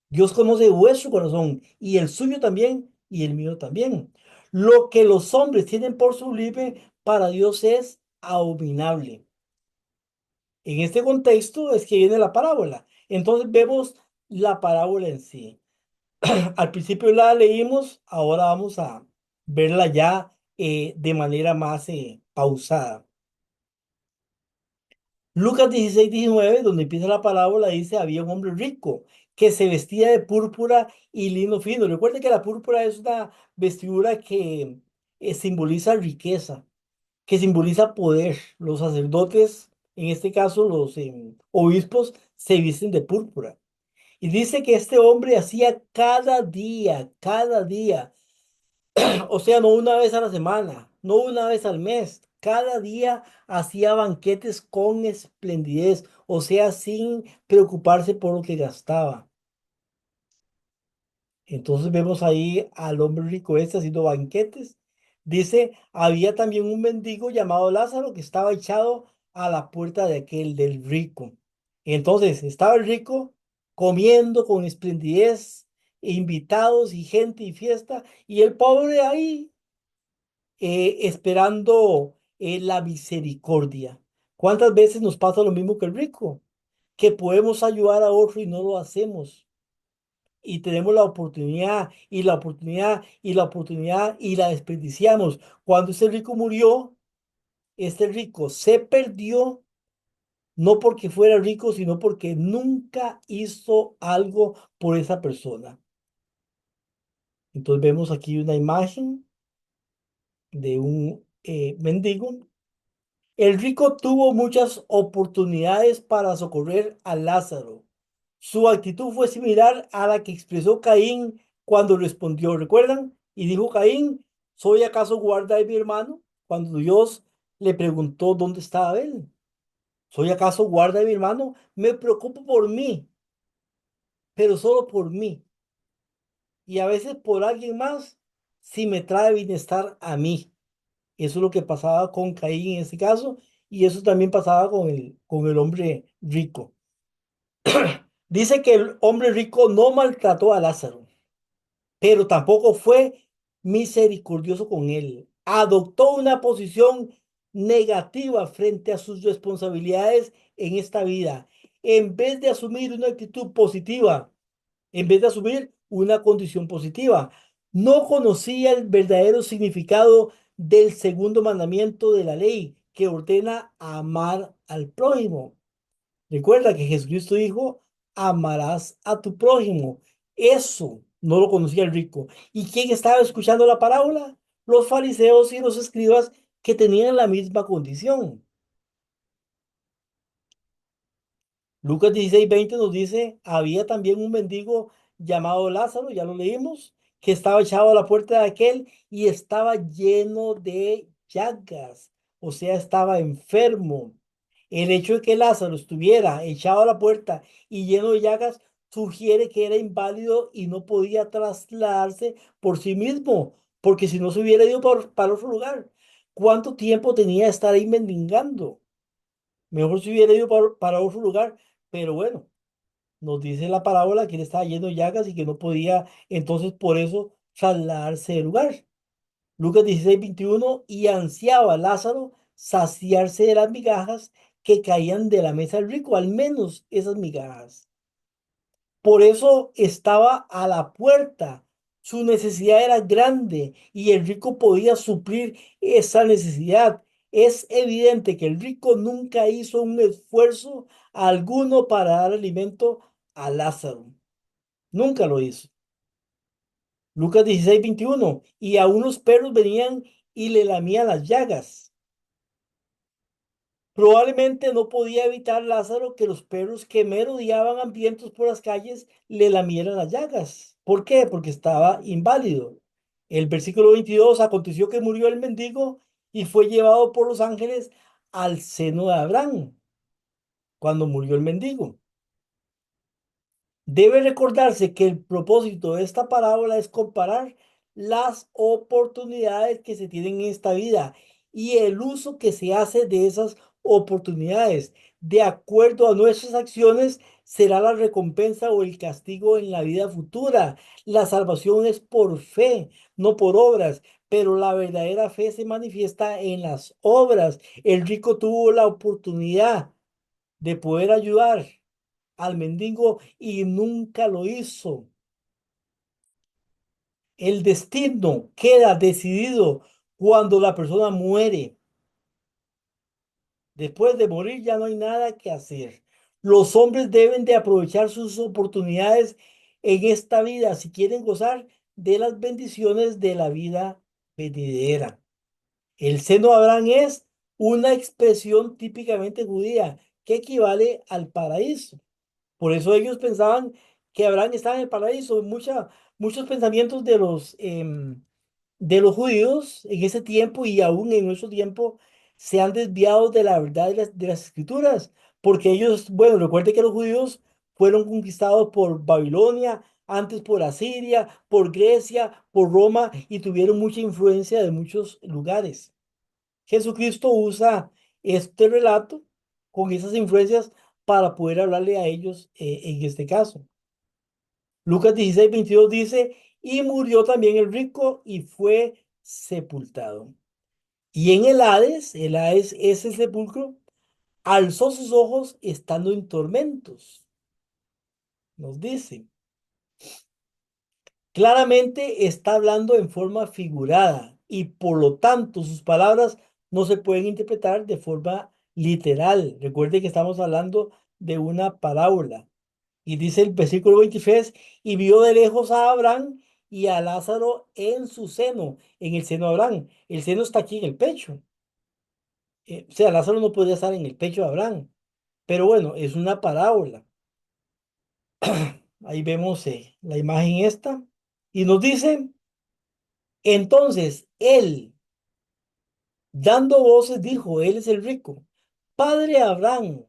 Dios conoce vuestro corazón y el suyo también y el mío también. Lo que los hombres tienen por sublime para Dios es abominable. En este contexto es que viene la parábola. Entonces vemos la parábola en sí. Al principio la leímos, ahora vamos a verla ya de manera más pausada. Lucas 16 19 donde empieza la parábola, dice, había un hombre rico que se vestía de púrpura y lino fino. Recuerden que la púrpura es una vestidura que simboliza riqueza, que simboliza poder. Los sacerdotes, en este caso los obispos, se visten de púrpura. Y dice que este hombre hacía cada día, o sea, no una vez a la semana, no una vez al mes. Cada día hacía banquetes con esplendidez, o sea, sin preocuparse por lo que gastaba. Entonces vemos ahí al hombre rico este haciendo banquetes. Dice, había también un mendigo llamado Lázaro que estaba echado a la puerta de aquel del rico. Entonces estaba el rico comiendo con esplendidez, invitados y gente y fiesta, y el pobre ahí esperando la misericordia. ¿Cuántas veces nos pasa lo mismo que el rico? Que podemos ayudar a otro y no lo hacemos. Y tenemos la oportunidad y la oportunidad y la oportunidad y la desperdiciamos. Cuando ese rico murió, este rico se perdió, no porque fuera rico, sino porque nunca hizo algo por esa persona. Entonces vemos aquí una imagen de un mendigo. El rico tuvo muchas oportunidades para socorrer a Lázaro. Su actitud fue similar a la que expresó Caín cuando respondió, ¿recuerdan? Y dijo Caín, ¿soy acaso guarda de mi hermano? Cuando Dios le preguntó dónde estaba él. ¿Soy acaso guarda de mi hermano? Me preocupo por mí, pero solo por mí. Y a veces por alguien más, si me trae bienestar a mí. Eso es lo que pasaba con Caín en este caso, y eso también pasaba con el hombre rico. Dice que el hombre rico no maltrató a Lázaro, pero tampoco fue misericordioso con él. Adoptó una posición negativa frente a sus responsabilidades en esta vida, en vez de asumir una actitud positiva, en vez de asumir una condición positiva. No conocía el verdadero significado del segundo mandamiento de la ley que ordena amar al prójimo. Recuerda que Jesucristo dijo, amarás a tu prójimo. Eso no lo conocía el rico. ¿Y quién estaba escuchando la parábola? Los fariseos y los escribas que tenían la misma condición. Lucas 16 20 nos dice, había también un mendigo llamado Lázaro, ya lo leímos, que estaba echado a la puerta de aquel y estaba lleno de llagas, o sea, estaba enfermo. El hecho de que Lázaro estuviera echado a la puerta y lleno de llagas sugiere que era inválido y no podía trasladarse por sí mismo, porque si no se hubiera ido para otro lugar, ¿cuánto tiempo tenía de estar ahí mendigando? Mejor si hubiera ido para otro lugar, pero bueno, Nos dice la parábola que él estaba lleno de llagas y que no podía entonces por eso trasladarse del lugar. Lucas 16:21, y ansiaba Lázaro saciarse de las migajas que caían de la mesa del rico, al menos esas migajas. Por eso estaba a la puerta. Su necesidad era grande y el rico podía suplir esa necesidad. Es evidente que el rico nunca hizo un esfuerzo alguno para dar alimento a Lázaro. Nunca lo hizo. Lucas 16:21, y a unos perros venían y le lamían las llagas. Probablemente no podía evitar Lázaro que los perros que merodeaban hambrientos por las calles le lamieran las llagas. ¿Por qué? Porque estaba inválido. El versículo 22, aconteció que murió el mendigo y fue llevado por los ángeles al seno de Abraham cuando murió el mendigo. Debe recordarse que el propósito de esta parábola es comparar las oportunidades que se tienen en esta vida y el uso que se hace de esas oportunidades. De acuerdo a nuestras acciones, será la recompensa o el castigo en la vida futura. La salvación es por fe, no por obras, pero la verdadera fe se manifiesta en las obras. El rico tuvo la oportunidad de poder ayudar al mendigo y nunca lo hizo. El destino queda decidido cuando la persona muere. Después de morir ya no hay nada que hacer. Los hombres deben de aprovechar sus oportunidades en esta vida si quieren gozar de las bendiciones de la vida venidera. El seno de Abraham es una expresión típicamente judía que equivale al paraíso. Por eso ellos pensaban que Abraham estaba en el paraíso. Muchos pensamientos de los judíos en ese tiempo y aún en nuestro tiempo se han desviado de la verdad de las escrituras. Porque ellos, bueno, recuerde que los judíos fueron conquistados por Babilonia, antes por Asiria, por Grecia, por Roma y tuvieron mucha influencia de muchos lugares. Jesucristo usa este relato con esas influencias para poder hablarle a ellos en este caso. Lucas 16:22 dice, y murió también el rico y fue sepultado. Y en el Hades es el sepulcro, alzó sus ojos estando en tormentos, nos dice. Claramente está hablando en forma figurada y por lo tanto sus palabras no se pueden interpretar de forma literal. Recuerde que estamos hablando de una parábola. Y dice el versículo 23, y vio de lejos a Abraham y a Lázaro en su seno, en el seno de Abraham. El seno está aquí en el pecho. O sea, Lázaro no podría estar en el pecho de Abraham. Pero bueno, es una parábola. Ahí vemos la imagen esta. Y nos dice, entonces él, dando voces, dijo, él es el rico. Padre Abraham,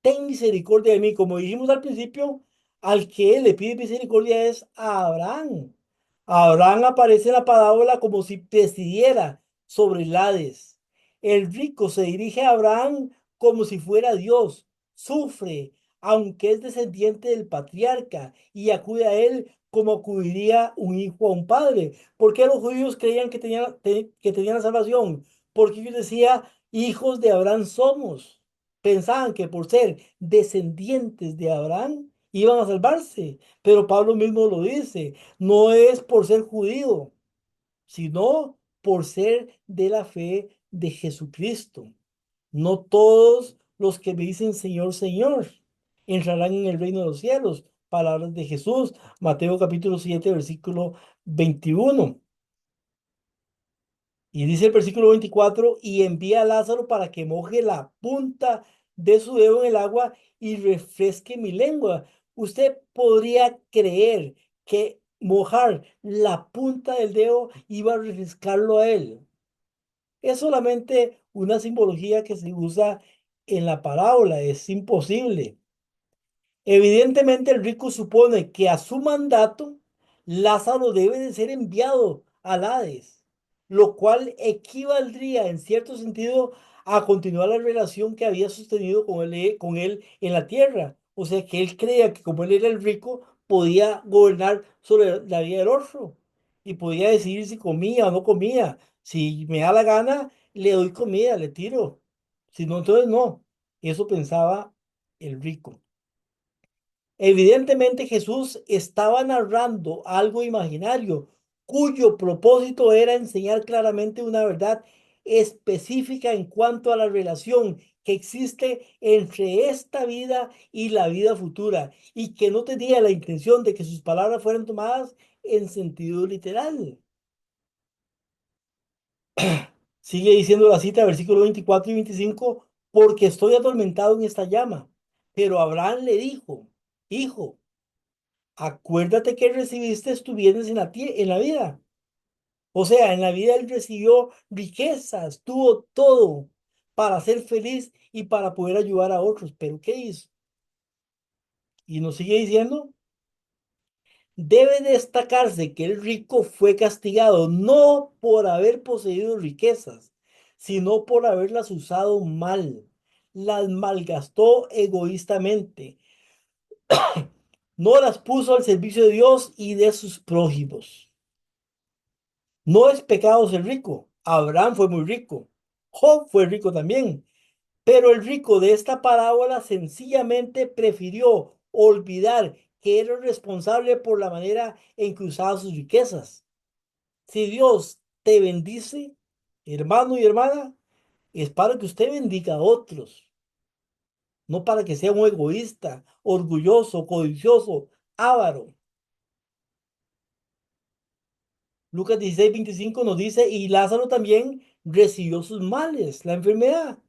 ten misericordia de mí. Como dijimos al principio, al que él le pide misericordia es a Abraham. Abraham aparece en la parábola como si presidiera sobre el Hades. El rico se dirige a Abraham como si fuera Dios. Sufre, aunque es descendiente del patriarca, y acude a él como acudiría un hijo a un padre. ¿Por qué los judíos creían que tenían la salvación? Porque ellos decían, hijos de Abraham somos. Pensaban que por ser descendientes de Abraham iban a salvarse. Pero Pablo mismo lo dice, no es por ser judío, sino por ser de la fe de Jesucristo. No todos los que me dicen Señor, Señor, entrarán en el reino de los cielos. Palabras de Jesús, Mateo capítulo 7 versículo 21. Y dice el versículo 24, y envía a Lázaro para que moje la punta de su dedo en el agua y refresque mi lengua. Usted podría creer que mojar la punta del dedo iba a refrescarlo a él. Es solamente una simbología que se usa en la parábola, es imposible. Evidentemente el rico supone que a su mandato Lázaro debe de ser enviado al Hades, lo cual equivaldría en cierto sentido a continuar la relación que había sostenido con él en la tierra. O sea que él creía que como él era el rico, podía gobernar sobre la vida del otro y podía decidir si comía o no comía. Si me da la gana, le doy comida, le tiro. Si no, entonces no. Eso pensaba el rico. Evidentemente Jesús estaba narrando algo imaginario, cuyo propósito era enseñar claramente una verdad específica en cuanto a la relación que existe entre esta vida y la vida futura, y que no tenía la intención de que sus palabras fueran tomadas en sentido literal. Sigue diciendo la cita, versículos 24 y 25, porque estoy atormentado en esta llama. Pero Abraham le dijo, hijo, acuérdate que recibiste tus bienes en la vida. O sea, en la vida él recibió riquezas, tuvo todo para ser feliz y para poder ayudar a otros. Pero ¿qué hizo? Y nos sigue diciendo, debe destacarse que el rico fue castigado no por haber poseído riquezas, sino por haberlas usado mal. Las malgastó egoístamente. No las puso al servicio de Dios y de sus prójimos. No es pecado ser rico. Abraham fue muy rico. Job fue rico también. Pero el rico de esta parábola sencillamente prefirió olvidar que era responsable por la manera en que usaba sus riquezas. Si Dios te bendice, hermano y hermana, es para que usted bendiga a otros, no para que sea un egoísta, orgulloso, codicioso, avaro. Lucas 16:25 nos dice, y Lázaro también recibió sus males, la enfermedad,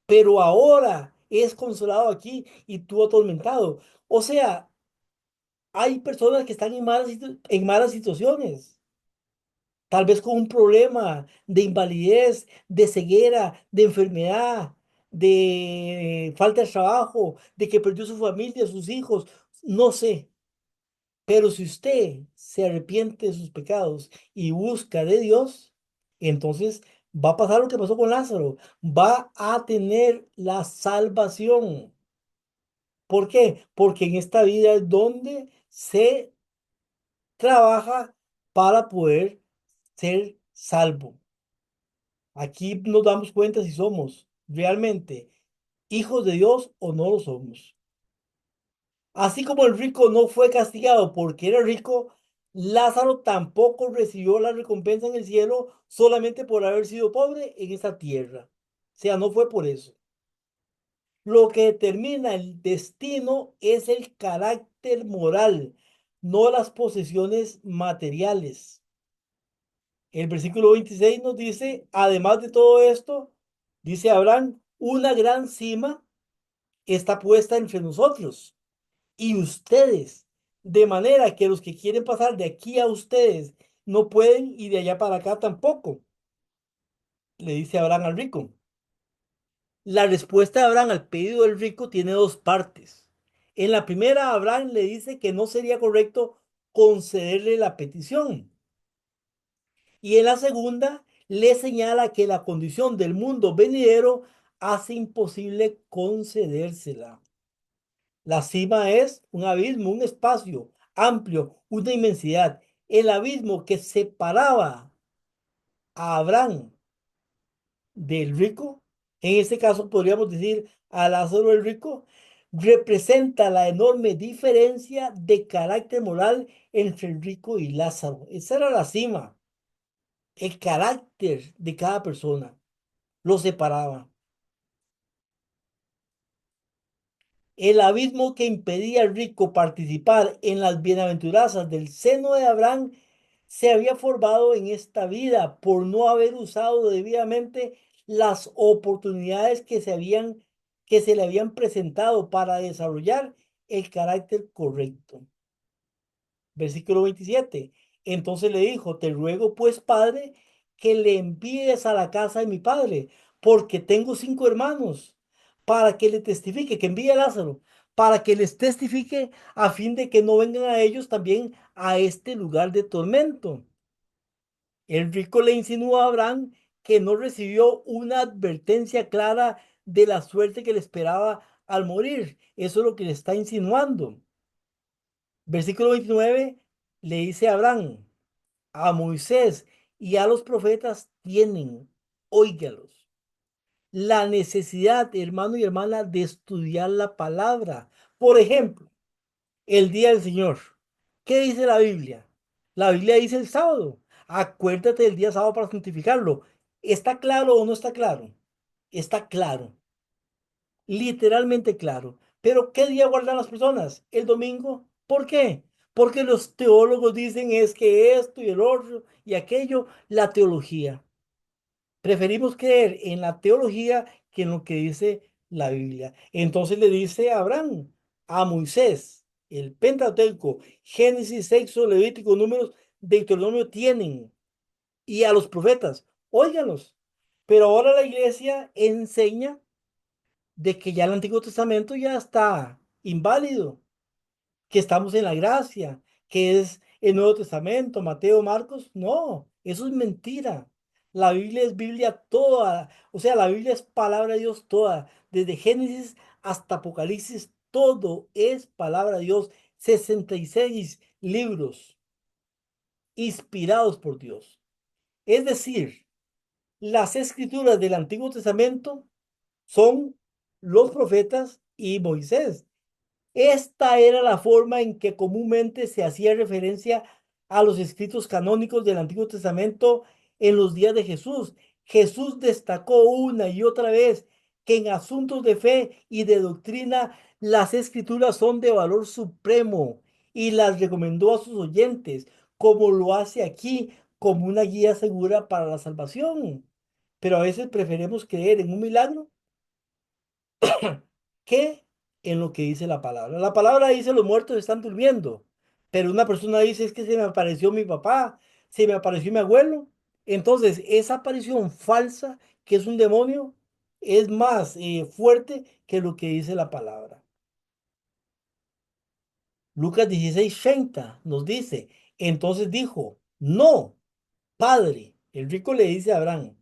pero ahora es consolado aquí y tú atormentado. O sea, hay personas que están en malas situaciones, tal vez con un problema de invalidez, de ceguera, de enfermedad, de falta de trabajo, de que perdió su familia, sus hijos, no sé. Pero si usted se arrepiente de sus pecados y busca de Dios, entonces va a pasar lo que pasó con Lázaro. Va a tener la salvación. ¿Por qué? Porque en esta vida es donde se trabaja para poder ser salvo. Aquí nos damos cuenta si somos realmente hijos de Dios o no lo somos. Así como el rico no fue castigado porque era rico, Lázaro tampoco recibió la recompensa en el cielo solamente por haber sido pobre en esta tierra. O sea, no fue por eso. Lo que determina el destino es el carácter moral, no las posesiones materiales. El versículo 26 nos dice, además de todo esto, dice Abraham, una gran cima está puesta entre nosotros y ustedes, de manera que los que quieren pasar de aquí a ustedes no pueden y de allá para acá tampoco, le dice Abraham al rico. La respuesta de Abraham al pedido del rico tiene dos partes. En la primera, Abraham le dice que no sería correcto concederle la petición. Y en la segunda, le señala que la condición del mundo venidero hace imposible concedérsela. La cima es un abismo, un espacio amplio, una inmensidad. El abismo que separaba a Abraham del rico, en este caso podríamos decir a Lázaro el rico, representa la enorme diferencia de carácter moral entre el rico y Lázaro. Esa era la cima, el carácter de cada persona lo separaba. El abismo que impedía al rico participar en las bienaventuranzas del seno de Abraham se había formado en esta vida por no haber usado debidamente las oportunidades que se le habían presentado para desarrollar el carácter correcto. Versículo 27. Entonces le dijo, te ruego pues, padre, que le envíes a la casa de mi padre, porque tengo 5 hermanos, para que le testifique, que envíe a Lázaro, para que les testifique a fin de que no vengan a ellos también a este lugar de tormento. El rico le insinuó a Abraham que no recibió una advertencia clara de la suerte que le esperaba al morir. Eso es lo que le está insinuando. Versículo 29 le dice a Abraham, a Moisés y a los profetas tienen, óigalos, la necesidad, hermano y hermana, de estudiar la palabra. Por ejemplo, el día del Señor. ¿Qué dice la Biblia? La Biblia dice el sábado. Acuérdate del día sábado para santificarlo. ¿Está claro o no está claro? Está claro, literalmente claro. Pero ¿qué día guardan las personas? El domingo. ¿Por qué? Porque los teólogos dicen es que esto y el otro y aquello, la teología. Preferimos creer en la teología que en lo que dice la Biblia. Entonces le dice a Abraham, a Moisés, el Pentateuco, Génesis, Éxodo, Levítico, Números, Deuteronomio tienen, y a los profetas, óiganlos. Pero ahora la iglesia enseña de que ya el Antiguo Testamento ya está inválido, que estamos en la gracia, que es el Nuevo Testamento, Mateo, Marcos. No, eso es mentira. La Biblia es Biblia toda, o sea, la Biblia es palabra de Dios toda, desde Génesis hasta Apocalipsis, todo es palabra de Dios. 66 libros inspirados por Dios. Es decir, las escrituras del Antiguo Testamento son los profetas y Moisés. Esta era la forma en que comúnmente se hacía referencia a los escritos canónicos del Antiguo Testamento en los días de Jesús. Jesús destacó una y otra vez que en asuntos de fe y de doctrina las escrituras son de valor supremo y las recomendó a sus oyentes, como lo hace aquí como una guía segura para la salvación. Pero a veces preferimos creer en un milagro que en lo que dice la palabra. La palabra dice los muertos están durmiendo, pero una persona dice es que se me apareció mi papá, se me apareció mi abuelo. Entonces, esa aparición falsa, que es un demonio, es más fuerte que lo que dice la palabra. Lucas 16:30 nos dice, entonces dijo, no, padre, el rico le dice a Abraham,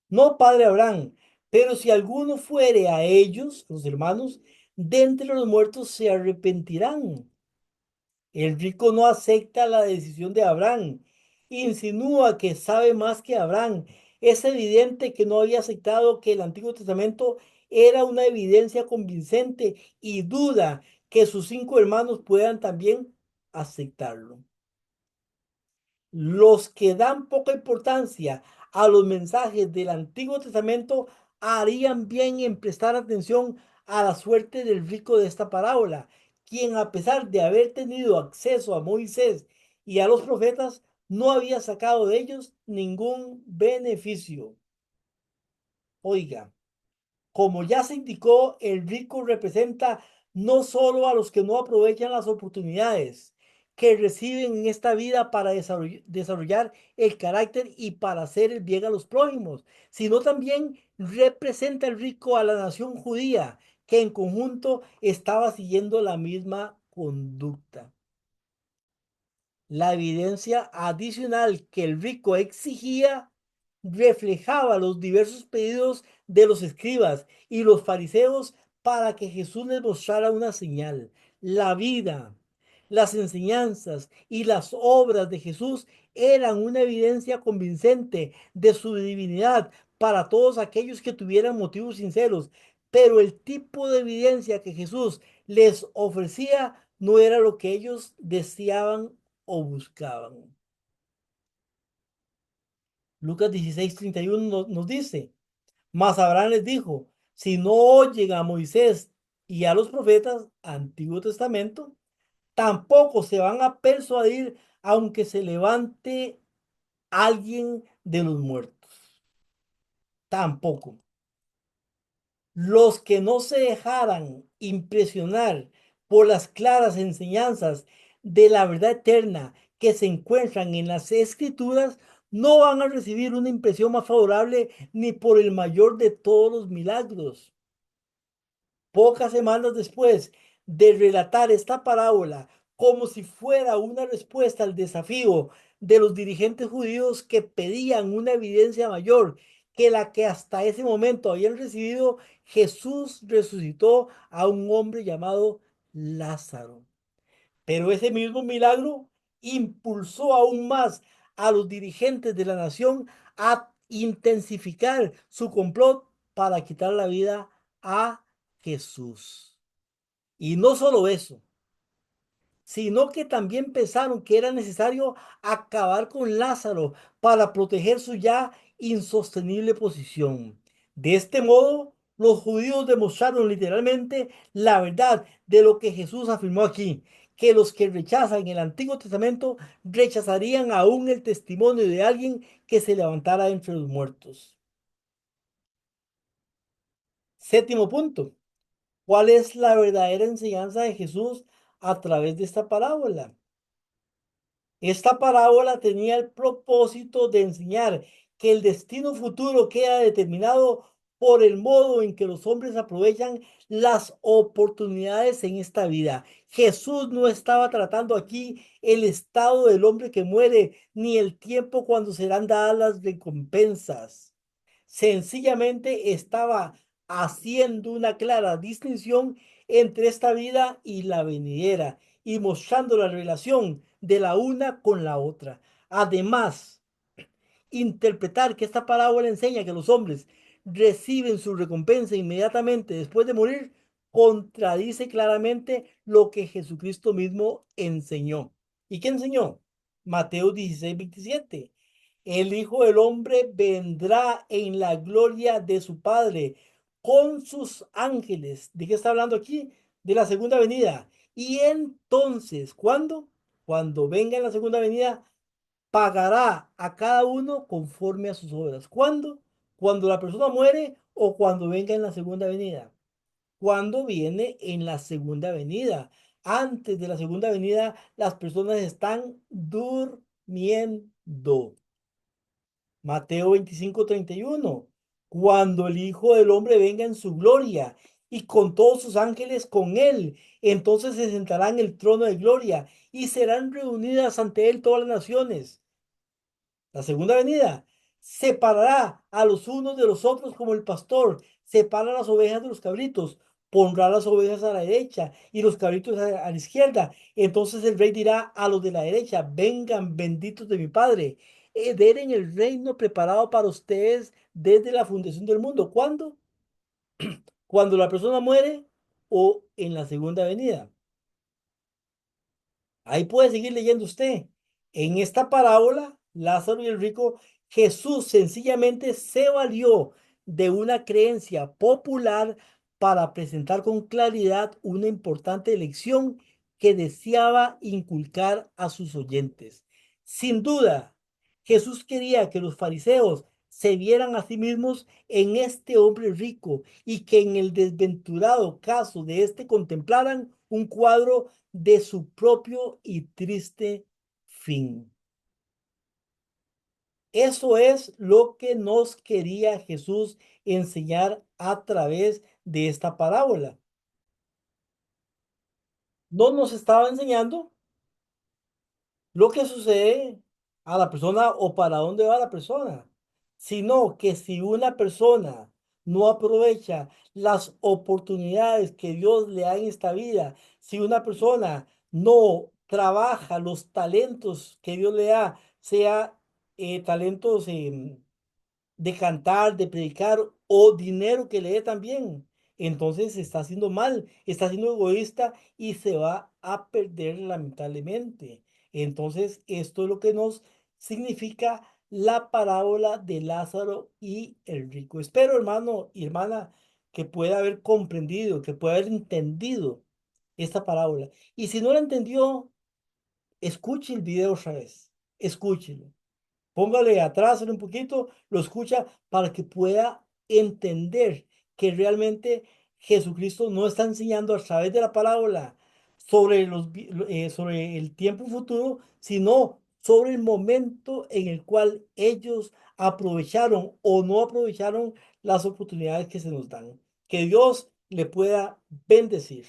no, padre Abraham, pero si alguno fuere a ellos, los hermanos, de entre los muertos se arrepentirán. El rico no acepta la decisión de Abraham, insinúa que sabe más que Abraham. Es evidente que no había aceptado que el Antiguo Testamento era una evidencia convincente y duda que sus 5 hermanos puedan también aceptarlo. Los que dan poca importancia a los mensajes del Antiguo Testamento harían bien en prestar atención a la suerte del rico de esta parábola, quien a pesar de haber tenido acceso a Moisés y a los profetas, no había sacado de ellos ningún beneficio. Oiga, como ya se indicó, el rico representa no solo a los que no aprovechan las oportunidades que reciben en esta vida para desarrollar el carácter y para hacer el bien a los prójimos, sino también representa el rico a la nación judía, que en conjunto estaba siguiendo la misma conducta. La evidencia adicional que el rico exigía reflejaba los diversos pedidos de los escribas y los fariseos para que Jesús les mostrara una señal. La vida, las enseñanzas y las obras de Jesús eran una evidencia convincente de su divinidad para todos aquellos que tuvieran motivos sinceros, pero el tipo de evidencia que Jesús les ofrecía no era lo que ellos deseaban o buscaban. Lucas 16:31 nos dice, mas Abraham les dijo, si no oyen a Moisés y a los profetas, Antiguo Testamento, tampoco se van a persuadir aunque se levante alguien de los muertos. Tampoco. Los que no se dejaran impresionar por las claras enseñanzas de la verdad eterna que se encuentran en las escrituras, no van a recibir una impresión más favorable ni por el mayor de todos los milagros. Pocas semanas después de relatar esta parábola como si fuera una respuesta al desafío de los dirigentes judíos que pedían una evidencia mayor que la que hasta ese momento habían recibido, Jesús resucitó a un hombre llamado Lázaro. Pero ese mismo milagro impulsó aún más a los dirigentes de la nación a intensificar su complot para quitar la vida a Jesús. Y no solo eso, sino que también pensaron que era necesario acabar con Lázaro para proteger su ya insostenible posición. De este modo, los judíos demostraron literalmente la verdad de lo que Jesús afirmó aquí, que los que rechazan el Antiguo Testamento rechazarían aún el testimonio de alguien que se levantara entre los muertos. Séptimo punto. ¿Cuál es la verdadera enseñanza de Jesús a través de esta parábola? Esta parábola tenía el propósito de enseñar que el destino futuro queda determinado por el modo en que los hombres aprovechan las oportunidades en esta vida. Jesús no estaba tratando aquí el estado del hombre que muere, ni el tiempo cuando serán dadas las recompensas. Sencillamente estaba haciendo una clara distinción entre esta vida y la venidera y mostrando la relación de la una con la otra. Además, interpretar que esta parábola enseña que los hombres reciben su recompensa inmediatamente después de morir contradice claramente lo que Jesucristo mismo enseñó. ¿Y qué enseñó? Mateo 16:27. El Hijo del Hombre vendrá en la gloria de su Padre con sus ángeles. ¿De qué está hablando aquí? De la segunda venida. Y entonces, ¿cuándo? Cuando venga en la segunda venida, pagará a cada uno conforme a sus obras. ¿Cuándo? Cuando la persona muere o cuando venga en la segunda venida. Cuando viene en la segunda venida. Antes de la segunda venida, las personas están durmiendo. Mateo 25:31. Cuando el Hijo del Hombre venga en su gloria y con todos sus ángeles con él, entonces se sentará en el trono de gloria y serán reunidas ante él todas las naciones. La segunda venida separará a los unos de los otros como el pastor separa las ovejas de los cabritos. Pondrá las ovejas a la derecha y los cabritos a la izquierda. Entonces el rey dirá a los de la derecha, vengan benditos de mi Padre, hereden el reino preparado para ustedes desde la fundación del mundo. ¿Cuándo? Cuando la persona muere o en la segunda venida. Ahí puede seguir leyendo usted. En esta parábola, Lázaro y el rico, Jesús sencillamente se valió de una creencia popular para presentar con claridad una importante lección que deseaba inculcar a sus oyentes. Sin duda, Jesús quería que los fariseos se vieran a sí mismos en este hombre rico y que en el desventurado caso de este contemplaran un cuadro de su propio y triste fin. Eso es lo que nos quería Jesús enseñar a través de esta parábola. No nos estaba enseñando lo que sucede a la persona o para dónde va la persona, sino que si una persona no aprovecha las oportunidades que Dios le da en esta vida, si una persona no trabaja los talentos que Dios le da, sea talentos de cantar, de predicar o dinero que le dé también. Entonces está haciendo mal, está siendo egoísta y se va a perder lamentablemente. Entonces esto es lo que nos significa la parábola de Lázaro y el rico. Espero, hermano y hermana, que pueda haber comprendido, que pueda haber entendido esta parábola. Y si no la entendió, escuche el video otra vez. Escúchelo. Póngale atrás un poquito, lo escucha para que pueda entender que realmente Jesucristo no está enseñando a través de la parábola sobre el tiempo futuro, sino sobre el momento en el cual ellos aprovecharon o no aprovecharon las oportunidades que se nos dan. Que Dios le pueda bendecir.